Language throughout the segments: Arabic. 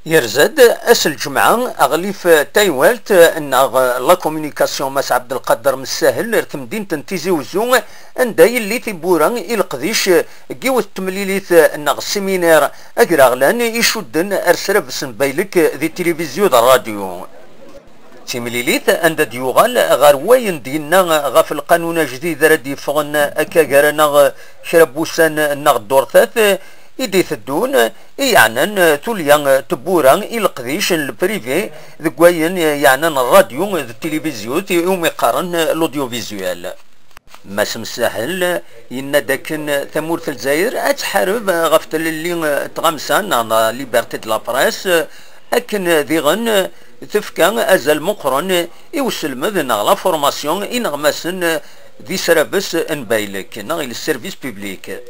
يرزد اس الجمعة اغليف تايوالت ان لا كومونيكاسيون ماس عبد القادر مساهل رتم دين تنتيزي وزون ان داي اللي تيبورا القديش كيوت تمليليت ان السيمينار اقراغلان يشدن ارسرب سنبايلك ذي التلفزيون الراديو تيمليليت ان ديوغال غار وين دينا غاف القانون جديد ردي فغن اكاغارنا شربوسان نغ الدورثات إدي ثدون يعني توليا تبورا القديش البريفي ذكوين يعني الراديو التلفزيون يوم يقارن الاوديو فيزيوال ما سمساهل إن داكن ثمورة الجزائر أتحارب غفت اللي تغمسان ليبرتي دو لابريس أكن ذيغن تفكا أزال مقرن يوصل مذن لا فورماسيون إنغماسن ذي سرابس انبايلك نغي السيرفيس بيبليك.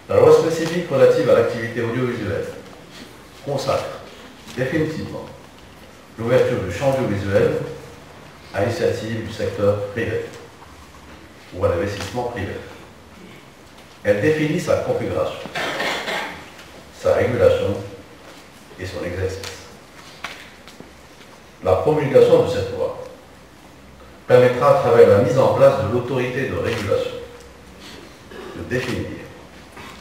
La loi spécifique relative à l'activité audiovisuelle consacre définitivement l'ouverture du champ audiovisuel à l'initiative du secteur privé ou à l'investissement privé. Elle définit sa configuration, sa régulation et son exercice. La promulgation de cette loi permettra à travers la mise en place de l'autorité de régulation de définir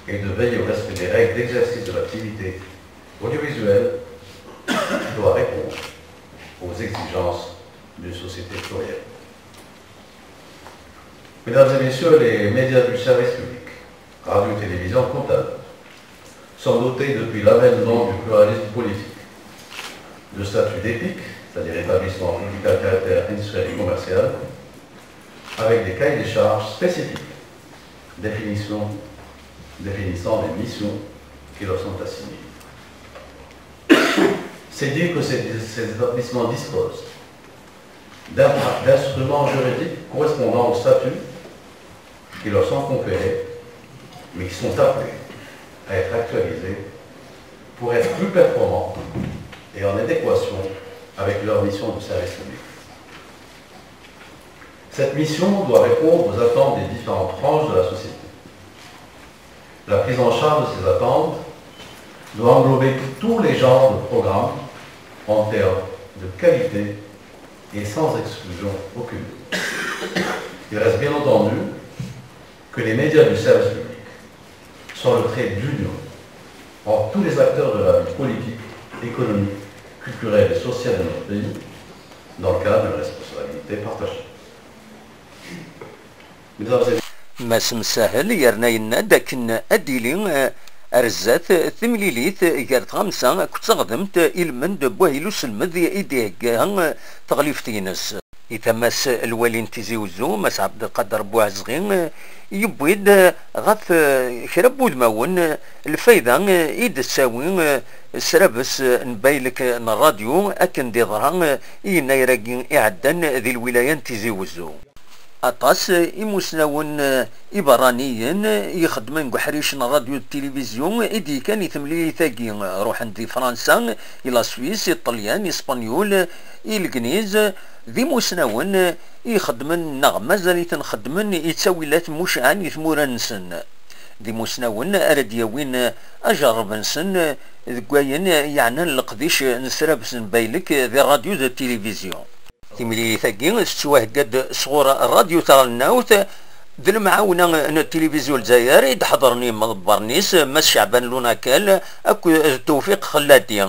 et de veiller au respect des règles d'exercice de l'activité audiovisuelle qui doit répondre aux exigences d'une société plurielle. Mesdames et messieurs, les médias du service public, radio et télévision comptables, sont dotés depuis l'avènement du pluralisme politique de statut d'EPIC, c'est-à-dire établissement public à caractère industriel et commercial, avec des cahiers des charges spécifiques, définissant les missions qui leur sont assignées. C'est dire que ces établissements disposent d'instruments juridiques correspondant au statut qui leur sont conférés, mais qui sont appelés à être actualisés pour être plus performants et en adéquation avec leur mission de service public. Cette mission doit répondre aux attentes des différentes tranches de la société. La prise en charge de ces attentes doit englober tous les genres de programmes en termes de qualité et sans exclusion aucune. Il reste bien entendu que les médias du service public sont le trait d'union entre tous les acteurs de la vie politique, économique, culturelle et sociale de notre pays dans le cadre d'une responsabilité partagée. Mesdames et ما سمساهل يرناينا داكن اديلي ارزات ثمليليت قالت غمسة كنت غدمت المند بوهيلو سلمذ ايديه تغليفتينس يتماس الوالي نتيزي وزو ماس عبد القادر بوعزغين يبويد غف شرب ودماون الفايدة ايد تساوي سرابس نبايلك الراديو اكن دي ظهران اينا يراقين اعدان ذي الولاية نتيزي وزو أطاس إموسناون إبرانيين يخدمن قحريش راديو التلفزيون إدي كان يثملي ثاقي روح عندي فرنسا إلى سويس الطليان إسبانيول الكنيز ذي موسناون يخدمن نغمة زالي تنخدمن يتساوي لات مشعان يثمورنسن ذي موسناون أردياوين أجربنسن ذكواين يعني القديش نسرابسن بايلك ذي راديو ذا التلفزيون تيملي ثاقي ستواه قد صغور الراديو ترى الناوت ذي المعاونة التلفزيون الجزائري يحضرني مضبرنيس مس شعبان لوناكال اكو التوفيق خلادي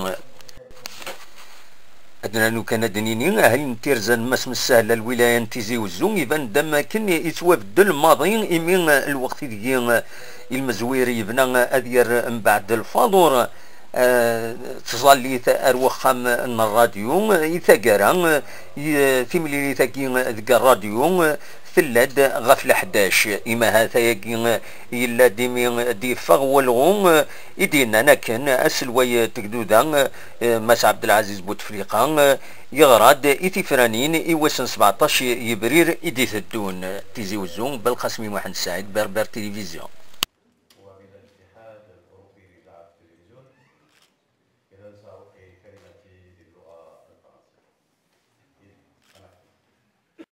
ادنا نو كان دنيني هل نتيرزن مس مسهل الولاية نتيزي وزون يبان دما كن يتوافد الماضي يمين الوقت ديال المزويري يبنى ادير من بعد الفاضور تصلي أروخام الراديو يثقرا ثملي ثقي ذك الراديو ثلاد غفل 11 إما هذا يقين إلا دي فغولغون إدينا نكن أسلوي تقدودا ماس عبد العزيز بوتفليقا يغراد إثفرانين إيوسن 17 يبرير إدي ثدون تيزي وزون بالقاسمي محمد سعيد بربر تلفزيون.